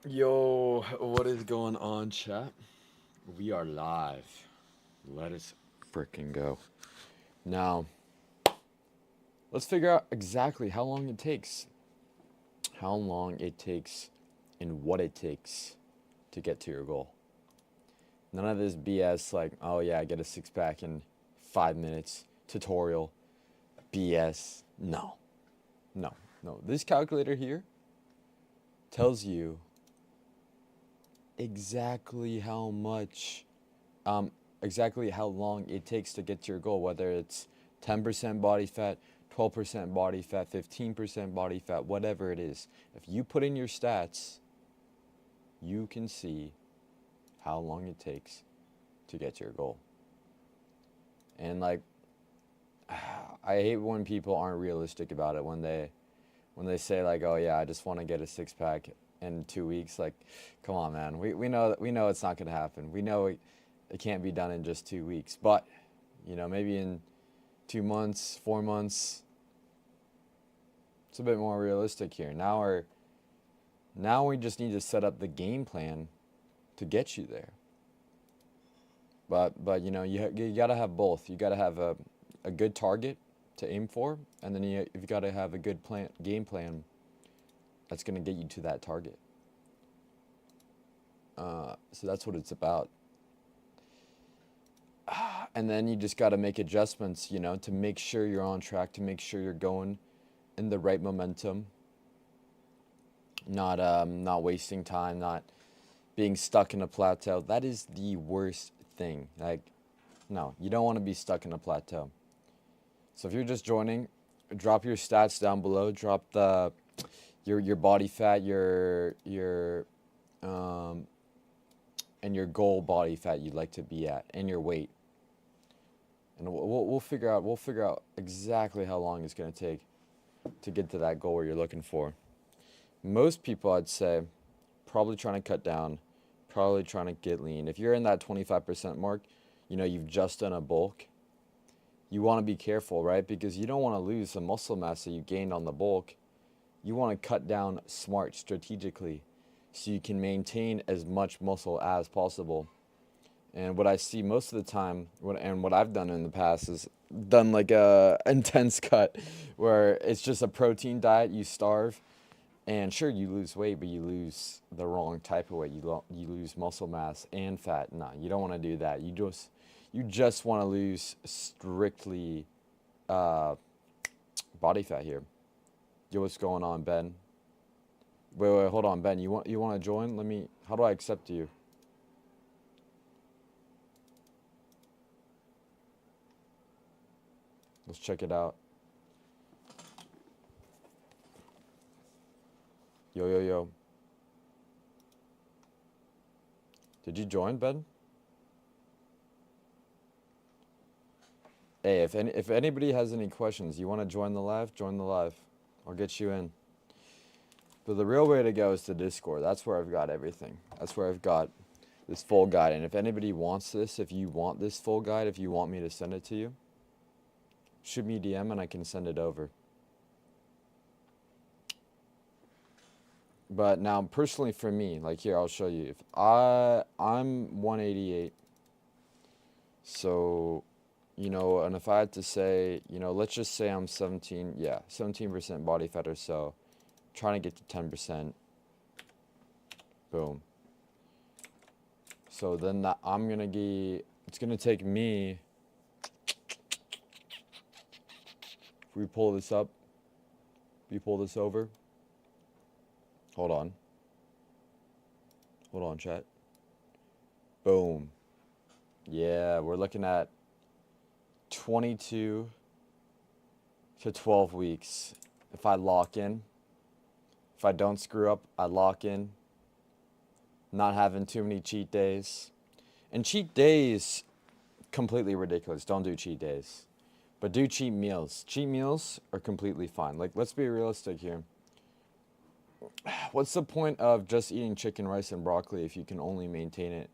Yo, what is going on, chat? We are live. Let us fricking go. Now, let's figure out exactly how long it takes. How long it takes and what it takes to get to your goal. None of this BS like, oh yeah, get a six pack in 5 minutes, tutorial, BS. No, no, no. This calculator here tells you exactly how much um, exactly how long it takes to get to your goal, whether it's 10% body fat, 12% body fat, 15% body fat, whatever it is. If you put in your stats, you can see how long it takes to get to your goal. And like, I hate when people aren't realistic about it when they say like, oh yeah, I just want to get a six pack in 2 weeks. Like, come on, man. We know it's not gonna happen. We know it can't be done in just 2 weeks. But maybe in 2 months, 4 months, it's a bit more realistic here. Now we just need to set up the game plan to get you there. But you gotta have both. You gotta have a good target to aim for, and then you've got to have a good game plan that's gonna get you to that target. So that's what it's about. And then you just got to make adjustments, to make sure you're on track, to make sure you're going in the right momentum, not wasting time, not being stuck in a plateau. That is the worst thing. Like, no, you don't want to be stuck in a plateau. So if you're just joining, drop your stats down below. Drop your body fat, your and your goal body fat you'd like to be at, and your weight. And we'll figure out exactly how long it's going to take to get to that goal where you're looking for. Most people, I'd say, probably trying to cut down, probably trying to get lean. If you're in that 25% mark, you've just done a bulk. You want to be careful, right? Because you don't want to lose the muscle mass that you gained on the bulk. You want to cut down smart, strategically, so you can maintain as much muscle as possible. And what I see most of the time, what I've done in the past is done like a intense cut, where it's just a protein diet. You starve, and sure you lose weight, but you lose the wrong type of weight. You lose muscle mass and fat. No, you don't want to do that. You just want to lose strictly uh, body fat here. Yo, what's going on, Ben? Wait, hold on, Ben. You want to join? Let me. How do I accept you? Let's check it out. Yo, yo, yo. Did you join, Ben? Hey, if anybody has any questions, you want to join the live, join the live. I'll get you in. But the real way to go is to Discord. That's where I've got everything. That's where I've got this full guide. And if anybody wants this, if you want this full guide, if you want me to send it to you, shoot me a DM and I can send it over. But now, personally for me, like here, I'll show you. If I'm 188, so and if I had to say, let's just say I'm 17% body fat or so, trying to get to 10%. Boom. So then it's gonna take me, if we pull this up, we pull this over. Hold on, chat. Boom. Yeah, we're looking at 22 to 12 weeks. If I lock in, if I don't screw up, I lock in. Not having too many cheat days. And cheat days, completely ridiculous. Don't do cheat days. But do cheat meals. Cheat meals are completely fine. Like, let's be realistic here. What's the point of just eating chicken, rice, and broccoli if you can only maintain it?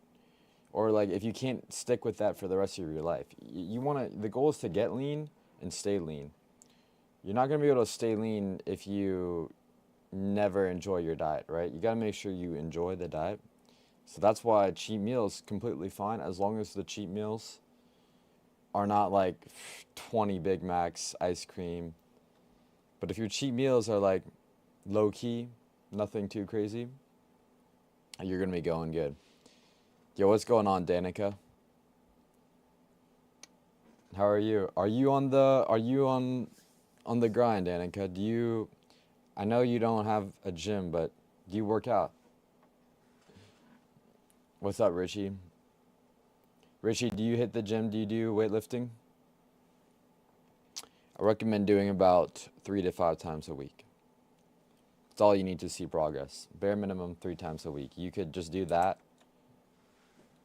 Or like if you can't stick with that for the rest of your life. The goal is to get lean and stay lean. You're not going to be able to stay lean if you never enjoy your diet, right? You gotta make sure you enjoy the diet. So that's why cheat meals completely fine as long as the cheat meals are not like 20 Big Macs, ice cream. But if your cheat meals are like low key, nothing too crazy, you're gonna be going good. Yo, what's going on, Danica? How are you? Are you on the grind, Danica? I know you don't have a gym, but do you work out? What's up, Richie? Richie, do you hit the gym? Do you do weightlifting? I recommend doing about 3 to 5 times a week. It's all you need to see progress. Bare minimum 3 times a week. You could just do that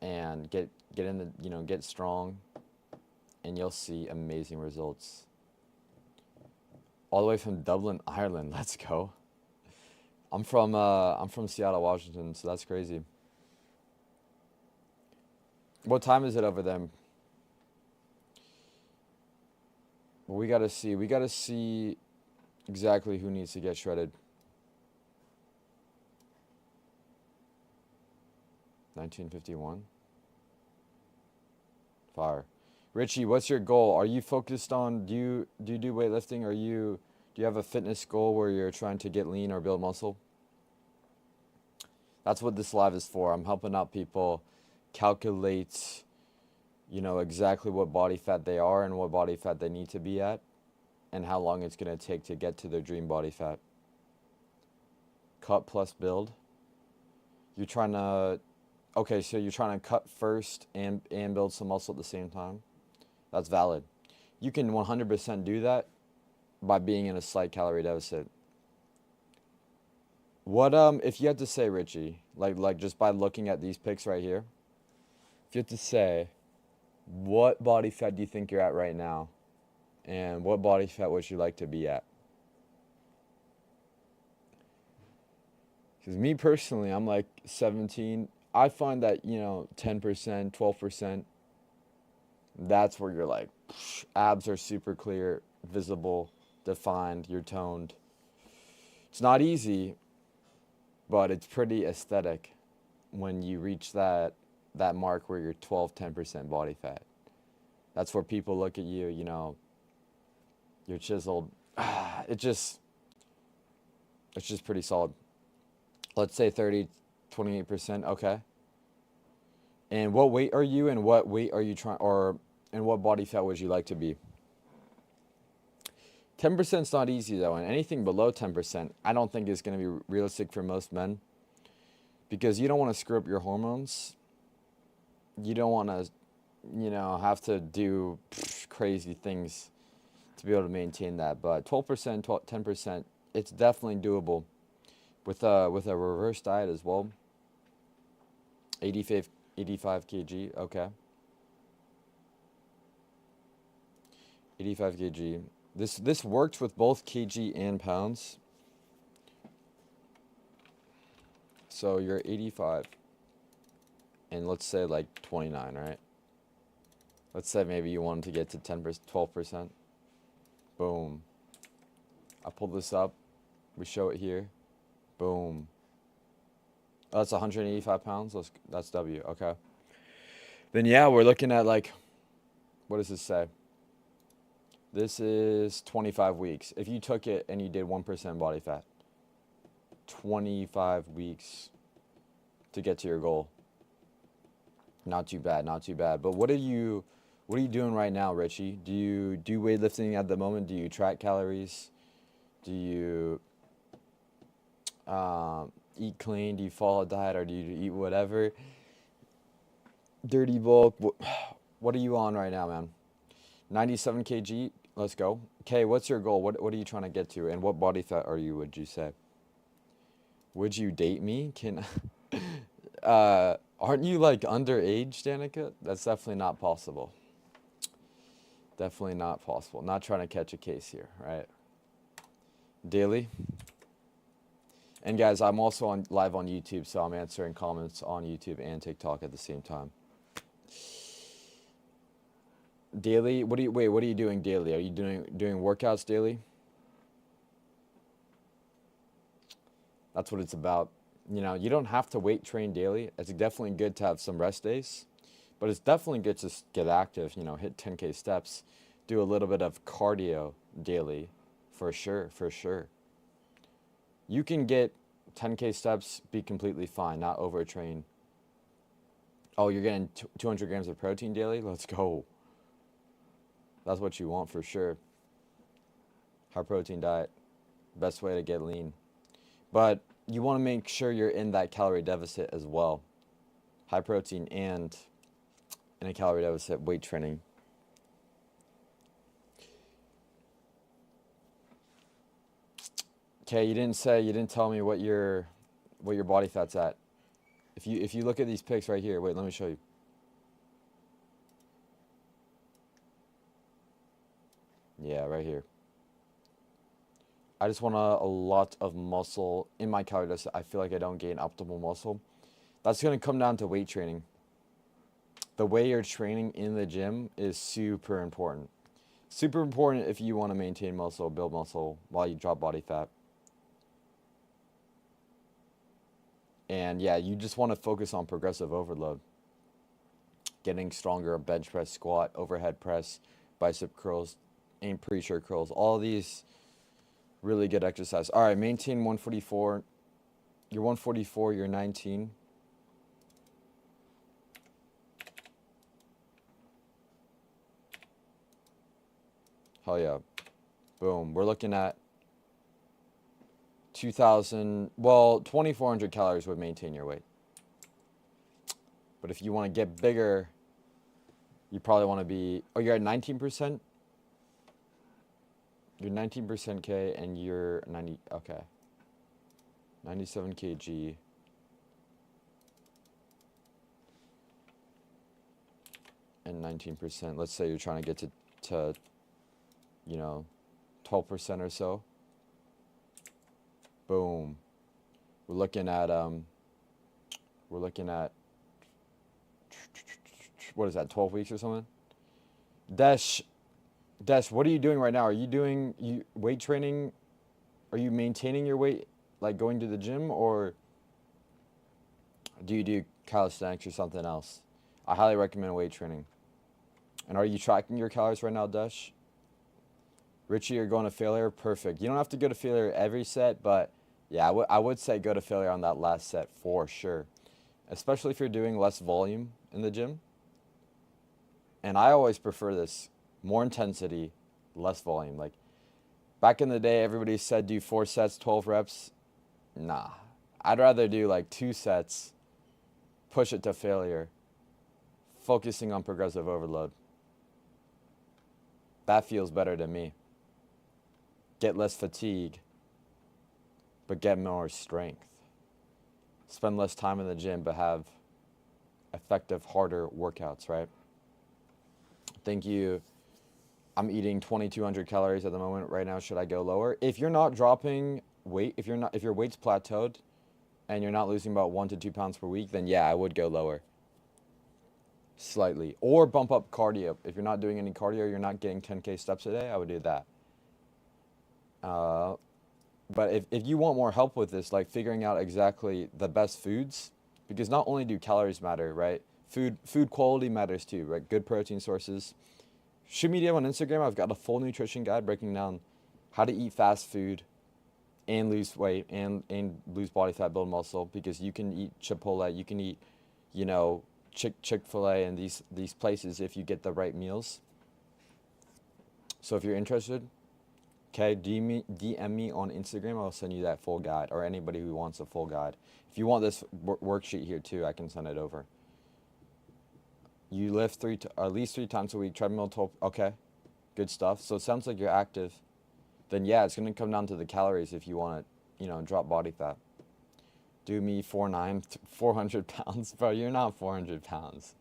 and get in the get strong, and you'll see amazing results. All the way from Dublin, Ireland. Let's go. I'm from Seattle, Washington, so that's crazy. What time is it over there? Well, we gotta see. We gotta see exactly who needs to get shredded. 1951. Fire. Richie, what's your goal? Are you focused on do you do weightlifting? Do you have a fitness goal where you're trying to get lean or build muscle? That's what this live is for. I'm helping out people calculate, exactly what body fat they are and what body fat they need to be at and how long it's going to take to get to their dream body fat. Cut plus build. You're trying to Okay, so you're trying to cut first and build some muscle at the same time. That's valid. You can 100% do that by being in a slight calorie deficit. What if you had to say, Richie, like just by looking at these pics right here, if you had to say what body fat do you think you're at right now and what body fat would you like to be at? Because me personally, I'm like 17. I find that, 10%, 12%, that's where you're like, abs are super clear, visible, defined, you're toned. It's not easy, but it's pretty aesthetic when you reach that mark where you're 12, 10% body fat. That's where people look at you, you're chiseled. It just it's just pretty solid. Let's say 30, 28%, okay. And what weight are you and what weight are you trying or and what body fat would you like to be? 10% is not easy though, and anything below 10%, I don't think is going to be realistic for most men because you don't want to screw up your hormones. You don't want to, have to do crazy things to be able to maintain that. But 12%, 10%, it's definitely doable with a reverse diet as well. 85 kg, okay. 85 kg. This works with both kg and pounds. So you're 85 and let's say like 29, right? Let's say maybe you wanted to get to 10%, 12%. Boom. I pull this up. We show it here. Boom. Oh, that's 185 pounds. That's W. Okay. Then yeah, we're looking at like, what does this say? This is 25 weeks. If you took it and you did 1% body fat, 25 weeks to get to your goal. Not too bad, not too bad. But what are you doing right now, Richie? Do you do weightlifting at the moment? Do you track calories? Do you eat clean? Do you follow a diet or do you eat whatever? Dirty bulk. What are you on right now, man? 97 kg. Let's go. Okay, what's your goal? What are you trying to get to? And what body fat are you, would you say? Would you date me? Aren't you like underage, Danica? That's definitely not possible. Definitely not possible. Not trying to catch a case here, right? Daily. And guys, I'm also on live on YouTube, so I'm answering comments on YouTube and TikTok at the same time. Daily? What are you doing daily? Are you doing workouts daily? That's what it's about. You know, you don't have to weight train daily. It's definitely good to have some rest days, but it's definitely good to get active, you know, hit 10K steps, do a little bit of cardio daily, for sure, for sure. You can get 10K steps, be completely fine, not overtrain. Oh, you're getting 200 grams of protein daily? Let's go. That's what you want for sure. High protein diet, best way to get lean. But you want to make sure you're in that calorie deficit as well. High protein and in a calorie deficit weight training. Okay, you didn't tell me what your body fat's at. If you look at these pics right here, wait, let me show you. Yeah, right here. I just want a lot of muscle in my calorie deficit. I feel like I don't gain optimal muscle. That's going to come down to weight training. The way you're training in the gym is super important. Super important if you want to maintain muscle, build muscle while you drop body fat. And yeah, you just want to focus on progressive overload. Getting stronger, bench press, squat, overhead press, bicep curls, and pre-shirt curls. All these really good exercise. All right, maintain 144. You're 144, you're 19. Hell yeah. Boom. We're looking at 2,400 calories would maintain your weight. But if you want to get bigger, you probably want to be, oh, you're at 19%? You're 19% K and you're 90, okay. 97 kg. And 19%. Let's say you're trying to get to 12% or so. Boom. We're looking at what is that, 12 weeks or something? Desh, what are you doing right now? Are you doing weight training? Are you maintaining your weight, like going to the gym, or do you do calisthenics or something else? I highly recommend weight training. And are you tracking your calories right now, Desh? Richie, you're going to failure? Perfect. You don't have to go to failure every set, but yeah, I would say go to failure on that last set for sure. Especially if you're doing less volume in the gym. And I always prefer this. More intensity, less volume. Like, back in the day, everybody said do 4 sets, 12 reps. Nah. I'd rather do like 2 sets, push it to failure, focusing on progressive overload. That feels better to me. Get less fatigue, but get more strength. Spend less time in the gym, but have effective, harder workouts, right? Thank you. I'm eating 2,200 calories at the moment right now. Should I go lower? If you're not dropping weight, if your weight's plateaued and you're not losing about 1 to 2 pounds per week, then yeah, I would go lower. Slightly. Or bump up cardio. If you're not doing any cardio, you're not getting 10K steps a day, I would do that. But if you want more help with this, like figuring out exactly the best foods, because not only do calories matter, right? Food quality matters too, right? Good protein sources. Shoot me DM on Instagram. I've got a full nutrition guide breaking down how to eat fast food and lose weight and lose body fat, build muscle, because you can eat Chipotle, you can eat, Chick-fil-A and these places if you get the right meals. So if you're interested, okay, DM me on Instagram. I'll send you that full guide, or anybody who wants a full guide. If you want this worksheet here too, I can send it over. You lift at least 3 times a week, treadmill, okay, good stuff. So it sounds like you're active. Then yeah, it's gonna come down to the calories if you want to, drop body fat. Do me 4'9", 400 pounds, bro. You're not 400 pounds.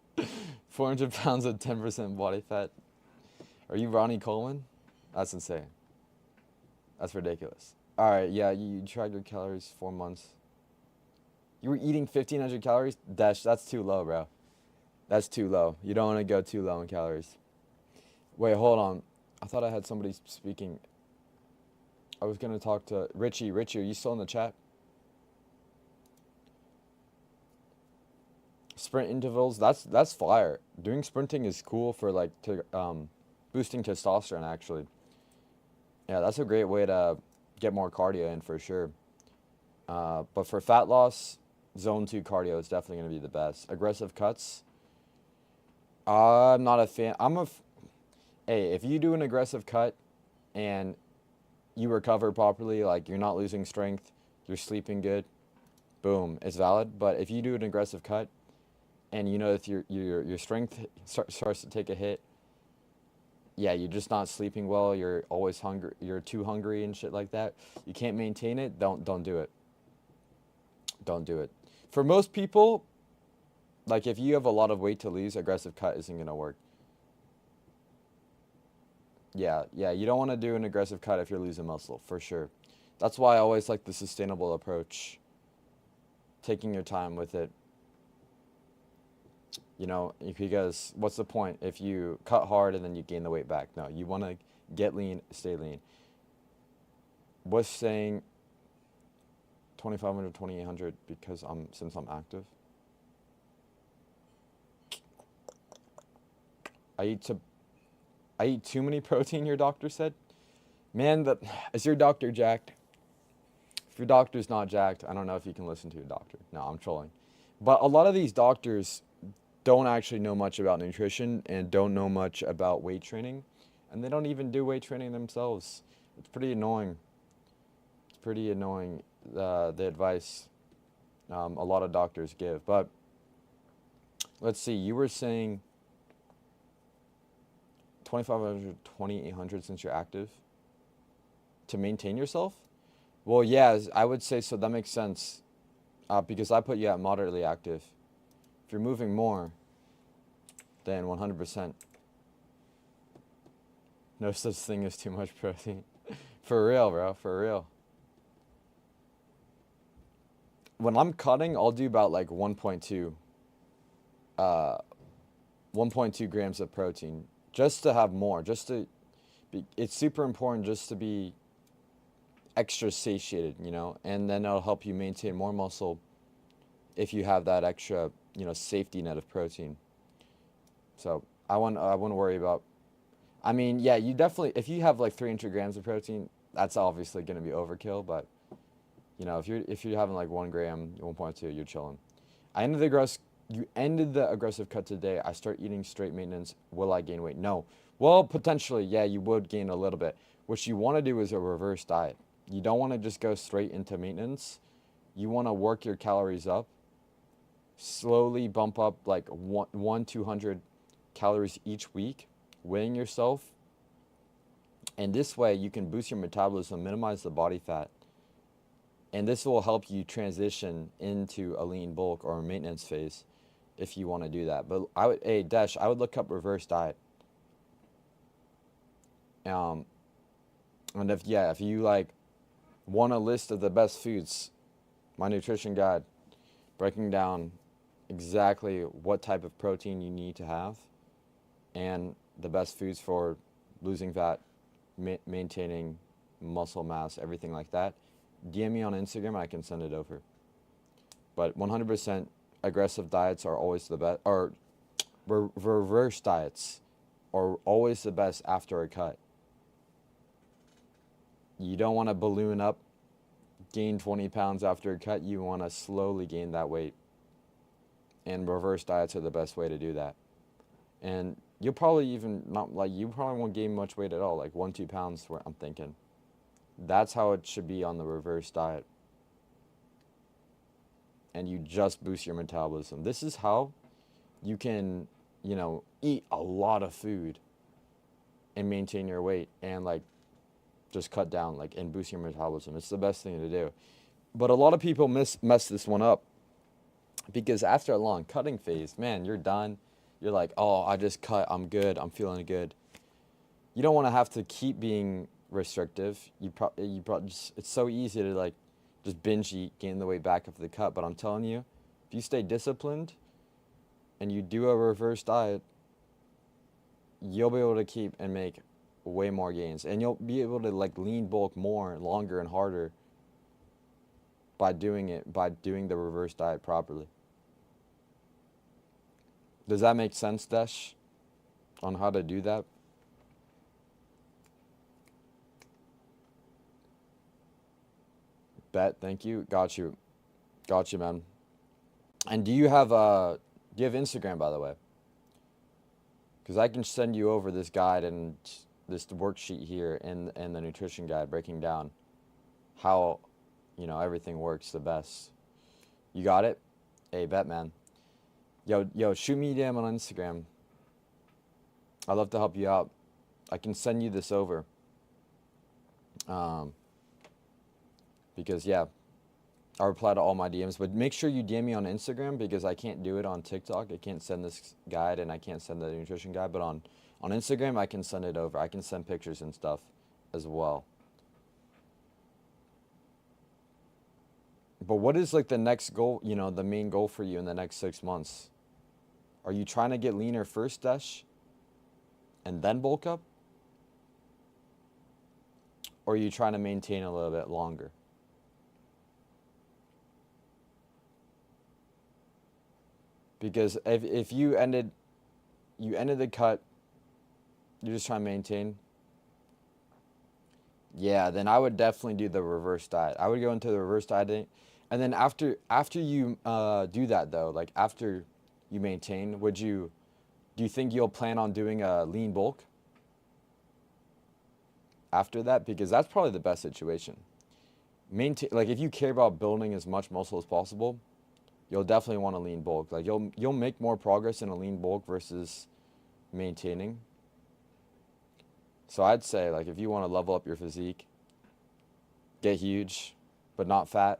400 pounds at 10% body fat. Are you Ronnie Coleman? That's insane. That's ridiculous. All right, yeah, you tracked your calories 4 months. You were eating 1,500 calories? That's too low, bro. That's too low. You don't want to go too low in calories. Wait, hold on. I thought I had somebody speaking. I was going to talk to Richie. Richie, are you still in the chat? sprint intervals, that's fire. Doing sprinting is cool for like boosting testosterone actually. Yeah, that's a great way to get more cardio in for sure. But for fat loss, zone 2 cardio is definitely going to be the best. Aggressive cuts, I'm not a fan. Hey, if you do an aggressive cut and you recover properly, like you're not losing strength, you're sleeping good, boom, it's valid. But if you do an aggressive cut and you know that your strength starts to take a hit, yeah, you're just not sleeping well, you're always hungry, you're too hungry and shit like that, you can't maintain it, don't do it. Don't do it. For most people, like if you have a lot of weight to lose, aggressive cut isn't gonna work. Yeah, you don't want to do an aggressive cut if you're losing muscle, for sure. That's why I always like the sustainable approach, taking your time with it. Because what's the point if you cut hard and then you gain the weight back? No, you want to get lean, stay lean. Was saying 2,500, 2,800 because since I'm active. I eat too many protein, your doctor said. Man, is your doctor jacked? If your doctor's not jacked, I don't know if you can listen to your doctor. No, I'm trolling. But a lot of these doctors don't actually know much about nutrition and don't know much about weight training. And they don't even do weight training themselves. It's pretty annoying. It's pretty annoying, the advice a lot of doctors give. But let's see, you were saying 2,500, 2,800 since you're active to maintain yourself? Well, yeah, I would say so. That makes sense because I put you at moderately active. If you're moving more, then 100%. No such thing as too much protein. For real, bro, for real. When I'm cutting, I'll do about like 1.2 grams of protein just to have more, it's super important just to be extra satiated, and then it'll help you maintain more muscle if you have that extra, safety net of protein. So I wouldn't worry about, I mean, yeah, you definitely, if you have like 300 grams of protein, that's obviously going to be overkill, but if you're having like 1 gram, 1.2, you're chilling. You ended the aggressive cut today. I start eating straight maintenance. Will I gain weight? No. Well, potentially, yeah, you would gain a little bit. What you want to do is a reverse diet. You don't want to just go straight into maintenance. You want to work your calories up, slowly bump up like 200 calories each week, weighing yourself. And this way you can boost your metabolism, minimize the body fat. And this will help you transition into a lean bulk or a maintenance phase if you want to do that. But I would look up reverse diet. And if you like want a list of the best foods, my nutrition guide, breaking down exactly what type of protein you need to have and the best foods for losing fat, maintaining muscle mass, everything like that, DM me on Instagram and I can send it over. But 100% aggressive diets are always the best, or reverse diets are always the best after a cut. You don't want to balloon up, gain 20 pounds after a cut. You want to slowly gain that weight. And reverse diets are the best way to do that. And you'll probably you probably won't gain much weight at all, like 1-2 pounds, I'm thinking. That's how it should be on the reverse diet. And you just boost your metabolism. This is how you can, eat a lot of food and maintain your weight and just cut down and boost your metabolism. It's the best thing to do. But a lot of people mess this one up because after a long cutting phase, man, you're done. You're like, oh, I just cut. I'm good. I'm feeling good. You don't want to have to keep being restrictive. It's so easy to just binge eat, gain the weight back after the cut. But I'm telling you, if you stay disciplined and you do a reverse diet, you'll be able to keep and make way more gains. And you'll be able to lean bulk more, longer, and harder by doing the reverse diet properly. Does that make sense, Desh, on how to do that? Bet, thank you. Got you. Got you, man. And do you have Instagram, by the way? Because I can send you over this guide and this worksheet here and the nutrition guide breaking down how, everything works the best. You got it? Hey, bet, man. Yo, shoot me a DM on Instagram. I'd love to help you out. I can send you this over. Um, because, yeah, I reply to all my DMs. But make sure you DM me on Instagram because I can't do it on TikTok. I can't send this guide and I can't send the nutrition guide. But on Instagram, I can send it over. I can send pictures and stuff as well. But what is like the next goal, the main goal for you in the next 6 months? Are you trying to get leaner first, Desh, and then bulk up? Or are you trying to maintain a little bit longer? Because if you ended the cut, you're just trying to maintain. Yeah, then I would definitely do the reverse diet. I would go into the reverse dieting, and then after you do that though, like after you maintain, do you think you'll plan on doing a lean bulk after that? Because that's probably the best situation. Maintain, like if you care about building as much muscle as possible, you'll definitely want a lean bulk. Like you'll make more progress in a lean bulk versus maintaining. So I'd say like if you want to level up your physique, get huge, but not fat,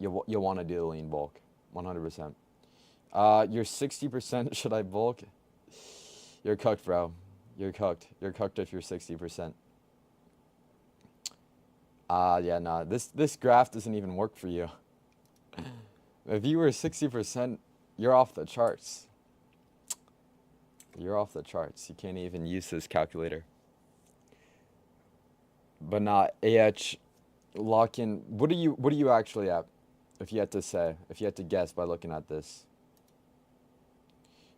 you'll want to do the lean bulk, 100%. You're 60%. Should I bulk? You're cooked, bro. You're cooked. You're cooked if you're 60%. Yeah, nah. This graph doesn't even work for you. If you were 60%, you're off the charts. You're off the charts. You can't even use this calculator. But not AH lock in. What are you actually at? If you had to say, if you had to guess by looking at this.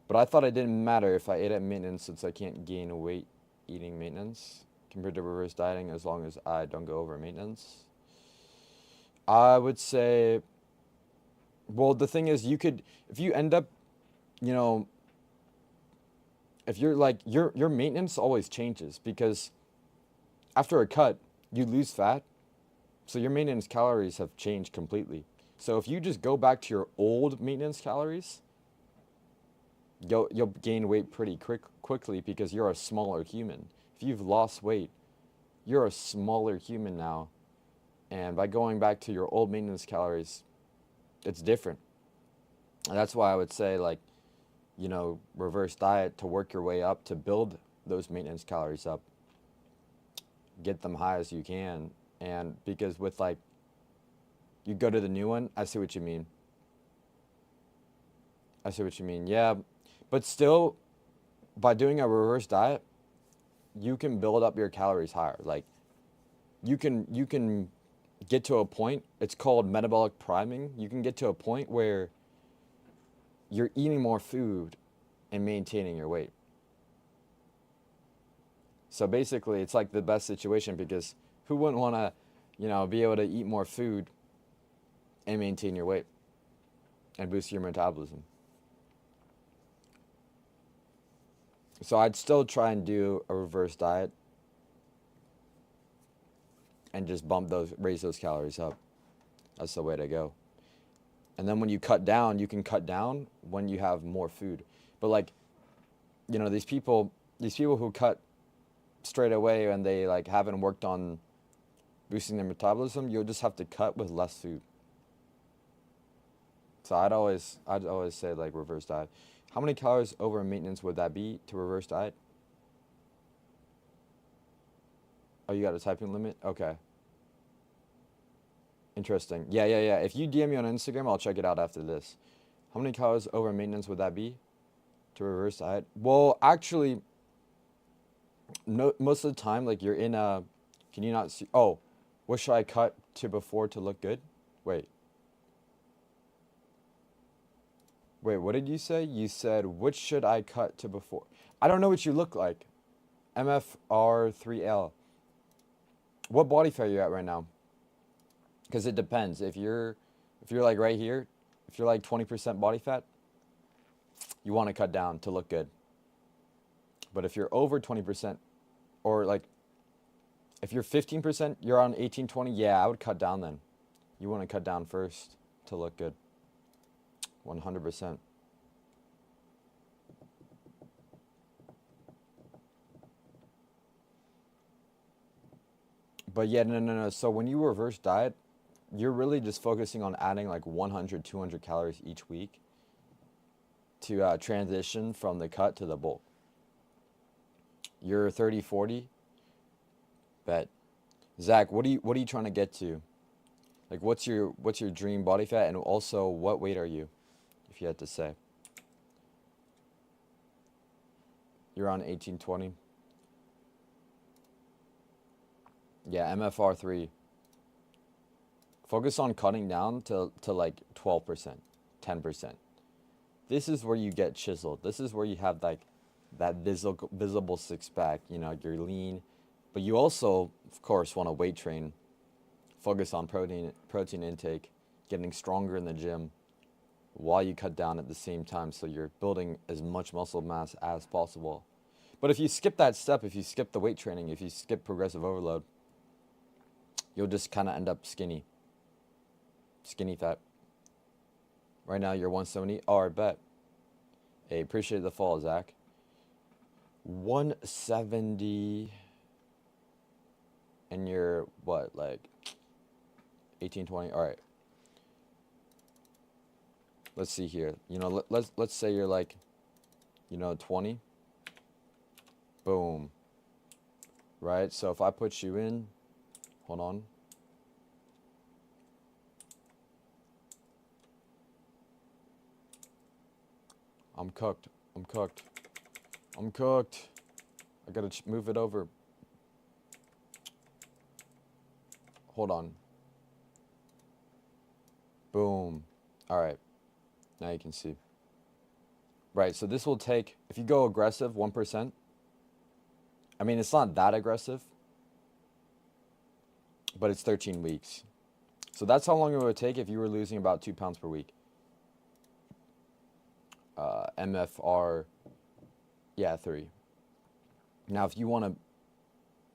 But I thought it didn't matter if I ate at maintenance since I can't gain weight eating maintenance compared to reverse dieting as long as I don't go over maintenance. I would say, well, the thing is if you end up, if you're like, your maintenance always changes because after a cut, you lose fat. So your maintenance calories have changed completely. So if you just go back to your old maintenance calories, you'll gain weight pretty quickly because you're a smaller human. If you've lost weight, you're a smaller human now. And by going back to your old maintenance calories, it's different. And that's why I would say like, reverse diet to work your way up to build those maintenance calories up. Get them high as you can. And because with like, you go to the new one, I see what you mean. I see what you mean. Yeah, but still, by doing a reverse diet, you can build up your calories higher. Like, you can get to a point, it's called metabolic priming. You can get to a point where you're eating more food and maintaining your weight. So basically, it's like the best situation because who wouldn't want to, be able to eat more food and maintain your weight and boost your metabolism? So I'd still try and do a reverse diet and just raise those calories up. That's the way to go. And then when you cut down, you can cut down when you have more food. But like, these people who cut straight away and they like haven't worked on boosting their metabolism, you'll just have to cut with less food. So I'd always say like reverse diet. How many calories over maintenance would that be to reverse diet? Oh, you got a typing limit? Okay. Interesting. Yeah. If you DM me on Instagram, I'll check it out after this. How many calories over maintenance would that be to reverse diet? Well, actually, no, most of the time, like you're in a, can you not see? Oh, what should I cut to before to look good? Wait. Wait, what did you say? You said, which should I cut to before? I don't know what you look like. MFR3L. What body fat are you at right now? Because it depends. If you're like right here, if you're like 20% body fat, you want to cut down to look good. But if you're over 20%, or like if you're 15%, you're on 18-20, yeah, I would cut down then. You want to cut down first to look good. 100%. But yeah, no. So when you reverse diet, you're really just focusing on adding like 100, 200 calories each week to transition from the cut to the bulk. You're 30, 40, bet. Zach, what are you trying to get to? Like what's your dream body fat, and also what weight are you, if you had to say? You're on 18-20. Yeah, MFR3. Focus on cutting down to like 12%, 10%. This is where you get chiseled. This is where you have like that visible six pack. You know, you're lean, but you also, of course, want to weight train. Focus on protein intake, getting stronger in the gym while you cut down at the same time, so you're building as much muscle mass as possible. But if you skip that step, if you skip the weight training, if you skip progressive overload, you'll just kind of end up skinny fat. Right now you're 170. Oh, I bet. Hey, appreciate the fall, Zach. 170, and you're what, like 18-20? All right. Let's see here. You know, let's say you're like, 20. Boom. Right? So if I put you in, hold on. I'm cooked. I'm cooked. I'm cooked. I gotta move it over. Hold on. Boom. All right. Now you can see. Right, so this will take, if you go aggressive, 1%. I mean, it's not that aggressive, but it's 13 weeks. So that's how long it would take if you were losing about 2 pounds per week. MFR, yeah, 3. Now, if you want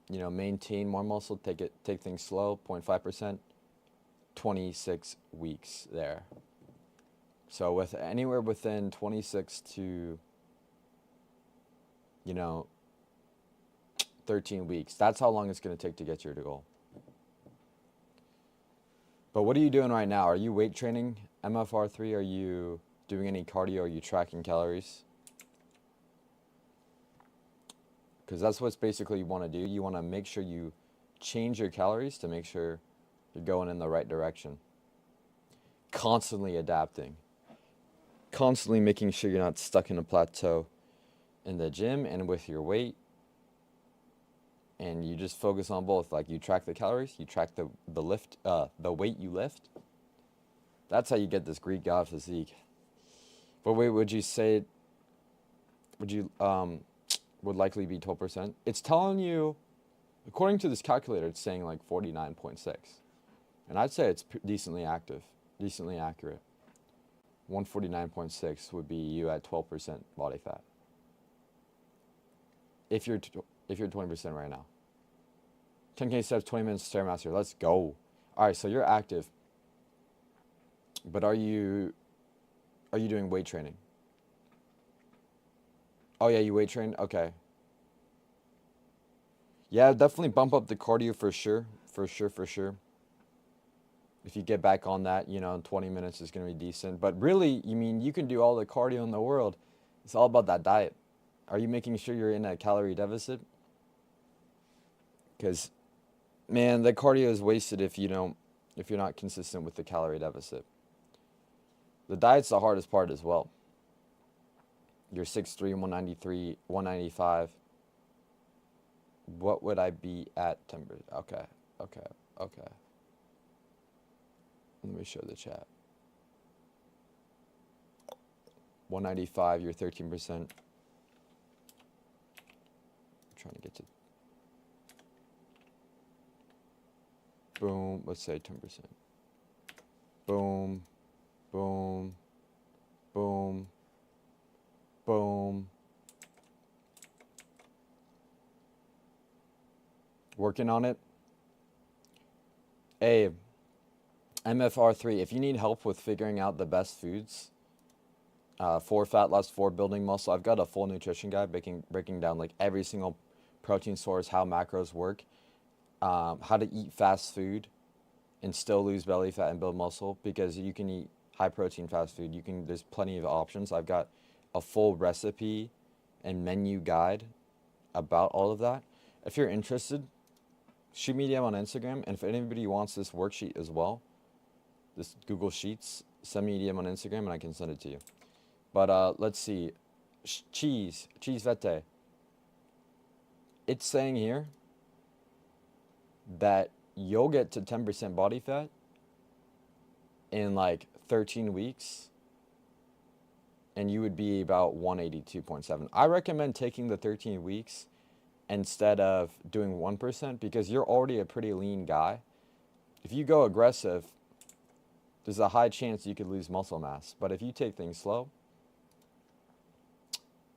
to, maintain more muscle, take things slow, 0.5%, 26 weeks there. So with anywhere within 26 to, 13 weeks, that's how long it's going to take to get your goal. But what are you doing right now? Are you weight training, MFR3? Are you doing any cardio? Are you tracking calories? Because that's what's basically you want to do. You want to make sure you change your calories to make sure you're going in the right direction. Constantly adapting. Constantly making sure you're not stuck in a plateau in the gym and with your weight. And you just focus on both. Like, you track the calories, you track the lift, the weight you lift. That's how you get this Greek god physique. But wait, would you say, would likely be 12%? It's telling you, according to this calculator, it's saying like 49.6. And I'd say it's decently accurate. 149.6 would be you at 12% body fat. If you're 20% right now. 10K steps, 20 minutes Stairmaster. Let's go. All right, so you're active. But are you doing weight training? Oh yeah, you weight train? Okay. Yeah, definitely bump up the cardio for sure. For sure. If you get back on that, 20 minutes is going to be decent. But really, you can do all the cardio in the world. It's all about that diet. Are you making sure you're in a calorie deficit? Because, man, the cardio is wasted if you're not consistent with the calorie deficit. The diet's the hardest part as well. You're 6'3", 193, 195. What would I be at 10%? Okay. Let me show the chat. 195, you're 13%. Trying to get to boom, let's say 10%. Boom, boom, boom, boom. Working on it. Hey, MFR3, if you need help with figuring out the best foods for fat loss, for building muscle, I've got a full nutrition guide breaking down like every single protein source, how macros work, how to eat fast food and still lose belly fat and build muscle, because you can eat high protein fast food. There's plenty of options. I've got a full recipe and menu guide about all of that. If you're interested, shoot me a DM on Instagram, and if anybody wants this worksheet as well, this Google Sheets, send me a DM on Instagram and I can send it to you. But let's see, cheese vete. It's saying here that you'll get to 10% body fat in like 13 weeks and you would be about 182.7. I recommend taking the 13 weeks instead of doing 1%, because you're already a pretty lean guy. If you go aggressive, there's a high chance you could lose muscle mass. But if you take things slow,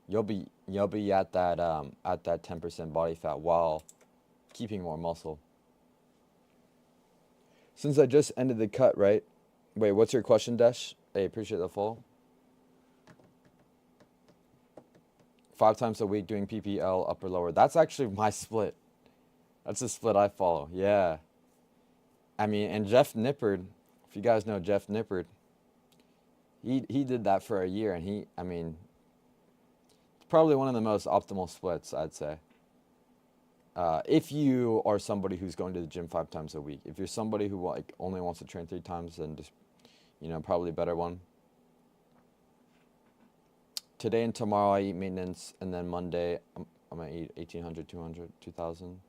you'll be at that 10% body fat while keeping more muscle. Since I just ended the cut, right? Wait, what's your question, Desh? Hey, appreciate the follow. 5 times a week doing PPL, upper lower. That's actually my split. That's the split I follow. Yeah. I mean, and Jeff Nippard, if you guys know Jeff Nippard, he did that for a year, and it's probably one of the most optimal splits, I'd say. If you are somebody who's going to the gym 5 times a week. If you're somebody who like only wants to train 3 times, then just, probably a better one. Today and tomorrow I eat maintenance, and then Monday I'm gonna eat 1,800, 200, 2,000.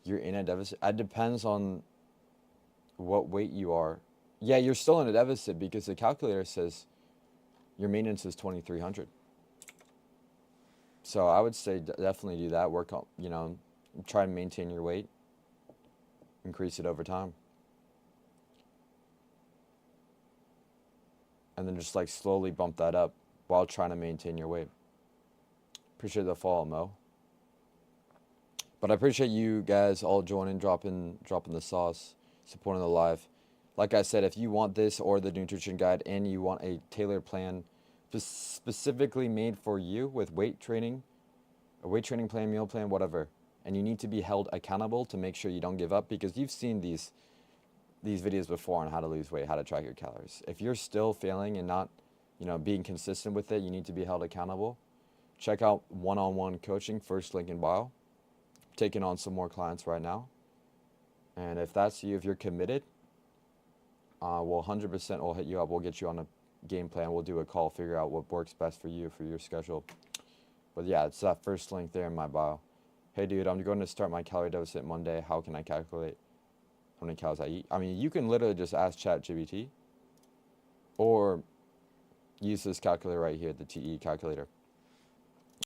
You're in a deficit. It depends on what weight you are. Yeah, you're still in a deficit because the calculator says your maintenance is 2,300. So I would say definitely do that. Work on, try and maintain your weight. Increase it over time. And then just like slowly bump that up while trying to maintain your weight. Appreciate the follow, Mo. But I appreciate you guys all joining, dropping the sauce, supporting the live. Like I said, if you want this or the nutrition guide and you want a tailored plan specifically made for you with weight training, a weight training plan, meal plan, whatever, and you need to be held accountable to make sure you don't give up, because you've seen these videos before on how to lose weight, how to track your calories. If you're still failing and not, being consistent with it, you need to be held accountable. Check out one-on-one coaching, first link in bio. Taking on some more clients right now. And if that's you, if you're committed, we'll 100% we'll hit you up. We'll get you on a game plan. We'll do a call, figure out what works best for you, for your schedule. But yeah, it's that first link there in my bio. Hey dude, I'm going to start my calorie deficit Monday. How can I calculate how many calories I eat? I mean, you can literally just ask ChatGPT or use this calculator right here, the TE calculator.